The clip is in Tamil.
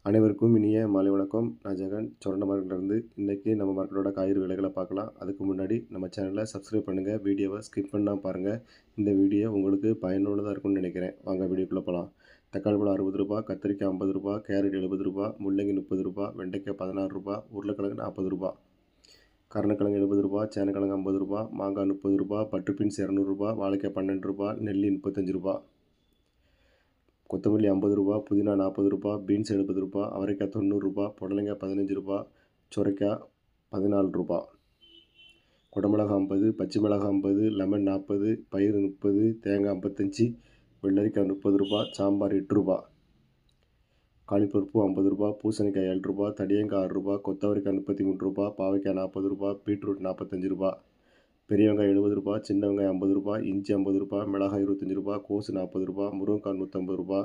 அனைவருக்கும் இனிய மாலை வணக்கம். நான் ஜெகன் சொரண்ட மார்க்கெட்லேருந்து. இன்றைக்கி நம்ம மார்க்கெட்டோட காய்கறி விலைகளை பார்க்கலாம். அதுக்கு முன்னாடி நம்ம சேனலை சப்ஸ்கிரைப் பண்ணுங்கள். வீடியோவை ஸ்கிப் பண்ணாமல் பாருங்கள். இந்த வீடியோ உங்களுக்கு பயனுள்ளதாக இருக்கும்னு நினைக்கிறேன். வாங்க வீடியோக்குள்ளே போகலாம். தக்காளி பழம் ரூ. 60, கத்திரிக்காய் ரூ. 50, கேரட் ரூ. 70, முள்ளங்கி ரூ. 30, வெண்டைக்காய் ரூ. 16, உருளைக்கிழங்கு ரூ. 40, கருணக்கிழங்கு ரூ. 70, சேனக்கிழங்கு ரூ. 50, மாங்காய் ரூ. 30, பட்டு பீன்ஸ் ரூ. வாழைக்காய் ரூ. 12, நெல்லி ரூ. 35, கொத்தமல்லி ரூ. 50, புதினா ரூ. 40, பீன்ஸ் ரூ. அவரைக்காய் ரூ. 90, புடலங்காய் ரூ. 15, சுரைக்காய் ரூ. 14, குடமிளகா 50, பச்சை மிளகாய் 50, லெமன் 40, பயிறு 30, தேங்காய் 55, வெள்ளரிக்காய் ரூ. 30, சாம்பார் ரூ. 8, காலிப்பருப்பு ரூ. 50, பூசணிக்காய் ரூ. 7, தடியங்காய் ரூ. கொத்தவரைக்காய் ரூ. 33, பாவைக்காய் ரூ. 40, பீட்ரூட் ரூ. 45, பெரிய வெங்காயம் ரூ. 70, சின்ன வெங்காயம் ரூ. 50, இஞ்சி ரூ. 50, மிளகாய் ரூ. 25, கோசு ரூ. 40, முருங்கைக்காய் ரூ. 150,